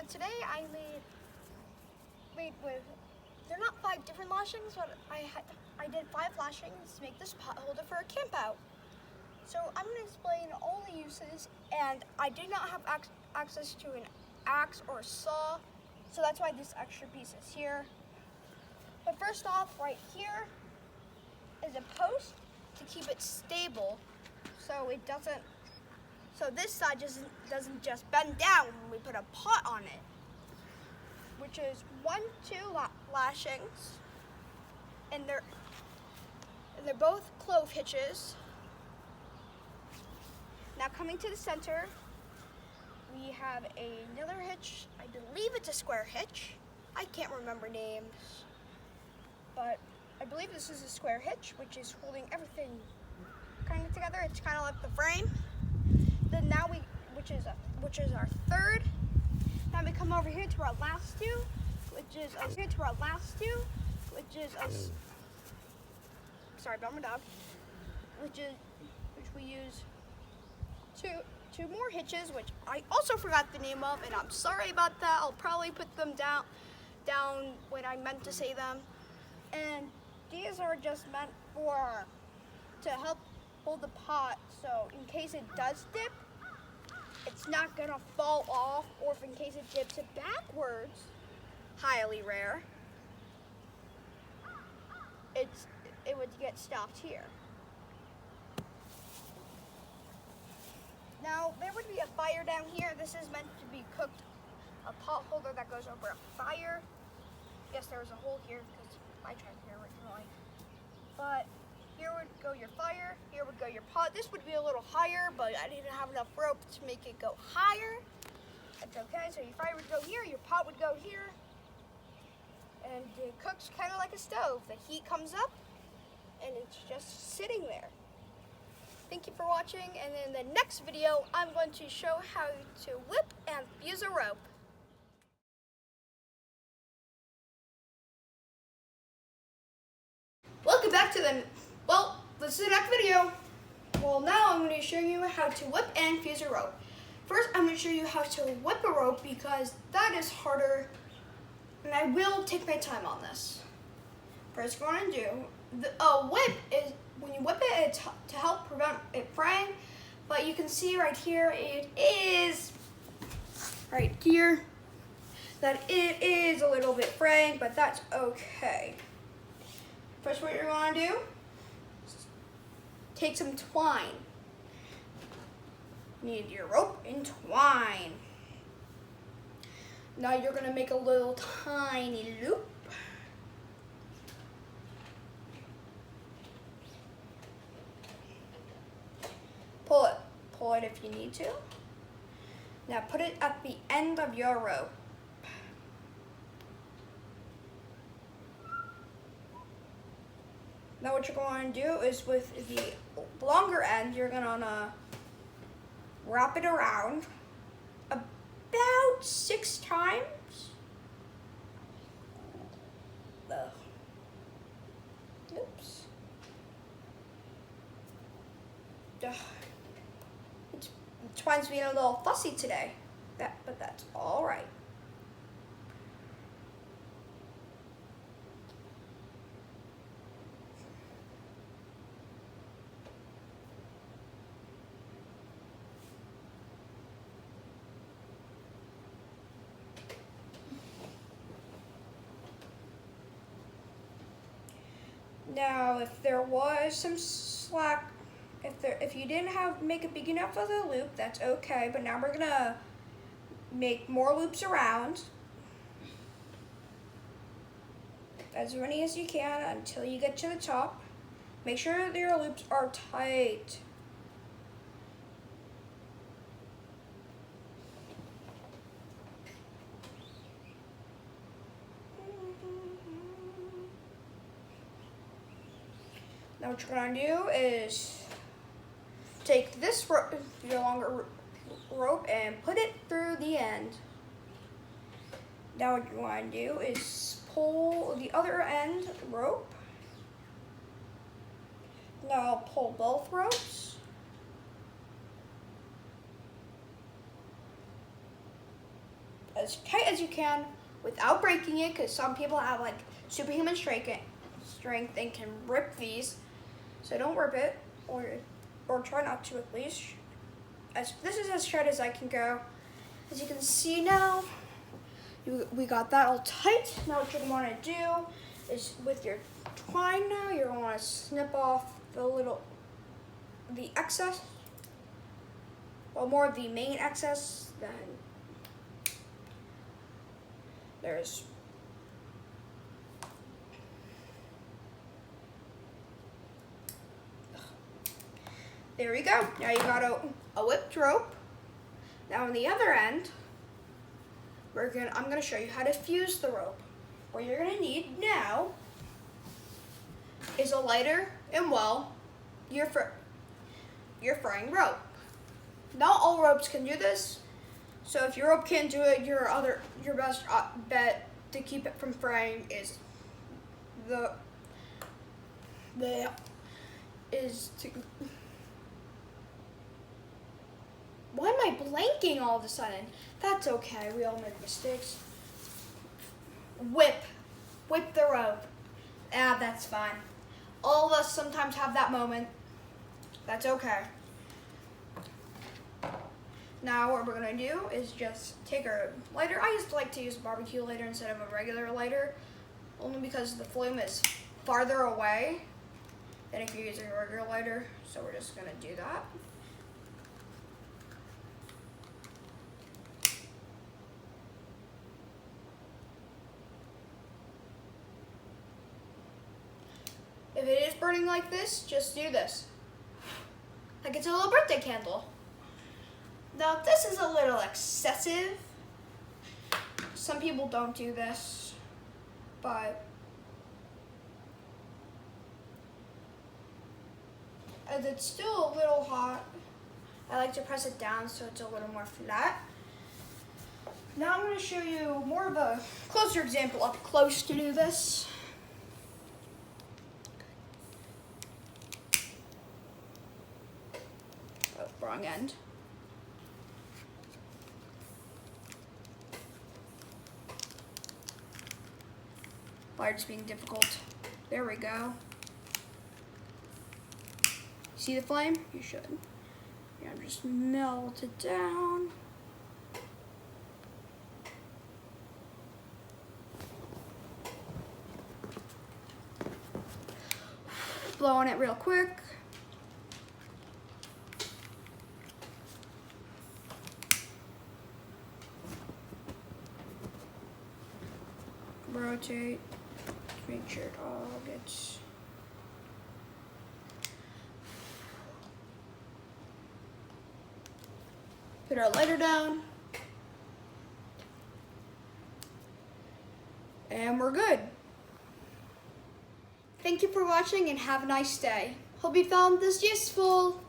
today I made with, they're not 5 different lashings, but I did 5 lashings to make this pot holder for a camp out. So I'm going to explain all the uses, and I did not have access to an axe or a saw, so that's why this extra piece is here. But first off, right here is a post to keep it stable, so it doesn't. So this side doesn't just bend down when we put a pot on it, which is 1, 2 lashings, and they're both clove hitches. Now coming to the center, we have another hitch. I believe it's a square hitch. I can't remember names, but I believe this is a square hitch, which is holding everything kind of together. It's kind of like the frame. Then now which is our third. Now we come over here to our last two, sorry about my dog, which we use two more hitches, which I also forgot the name of, and I'm sorry about that. I'll probably put them down when I meant to say them. And these are just meant to help hold the pot, so in case it does dip, it's not gonna fall off, or if in case it dips it backwards, highly rare, it would get stopped here. Now there would be a fire down here. This is meant to be cooked, a pot holder that goes over a fire. Yes, there was a hole here because I tried here originally, but here would go your fire, here would go your pot. This would be a little higher, but I didn't have enough rope to make it go higher. That's okay, so your fire would go here, your pot would go here, and it cooks kind of like a stove. The heat comes up, and it's just sitting there. Thank you for watching, and in the next video, I'm going to show how to whip and fuse a rope. Welcome back to this is the next video. Well, now I'm going to show you how to whip and fuse a rope. First, I'm going to show you how to whip a rope because that is harder, and I will take my time on this. First, what I'm going to do, a whip is, when you whip it, it's to help prevent it fraying, but you can see right here, it is, right here, that it is a little bit fraying, but that's okay. First, what you're going to do, take some twine. Need your rope and twine. Now you're going to make a little tiny loop. Pull it if you need to. Now put it at the end of your rope. Now what you're going to do is with the longer end, you're going to wrap it around about 6 times. Oops. Twine's being a little fussy today, but that's all right. Now, if there was some slack, if you didn't make it big enough of a loop, that's okay. But now we're gonna make more loops around, as many as you can until you get to the top. Make sure that your loops are tight. Now what you're going to do is take this your longer rope and put it through the end. Now what you want to do is pull the other end rope. Now pull both ropes. as tight as you can without breaking it, because some people have like superhuman strength and can rip these. So don't rip it, or try not to at least. This is as tight as I can go. As you can see now, we got that all tight. Now what you're gonna wanna do is with your twine now, you're gonna wanna snip off the excess, well, more of the main excess than there's. There we go. Now you got a whipped rope. Now on the other end, I'm gonna show you how to fuse the rope. What you're gonna need now is a lighter and, well, your frying rope. Not all ropes can do this, so if your rope can't do it, your best bet to keep it from fraying is Why am I blanking all of a sudden? That's okay, we all make mistakes. Whip the rope. That's fine. All of us sometimes have that moment. That's okay. Now what we're gonna do is just take our lighter. I used to like to use a barbecue lighter instead of a regular lighter, only because the flame is farther away than if you're using a regular lighter. So we're just gonna do that. If it is burning like this, just do this. Like it's a little birthday candle. Now this is a little excessive. Some people don't do this, but as it's still a little hot, I like to press it down so it's a little more flat. Now I'm going to show you more of a closer example up close to do this. Oh, wrong end. Lighter's being difficult. There we go. See the flame? You should. Yeah, just melt it down. Blow on it real quick. Rotate. Make sure it all gets. Put our lighter down. And we're good. Thank you for watching and have a nice day. Hope you found this useful.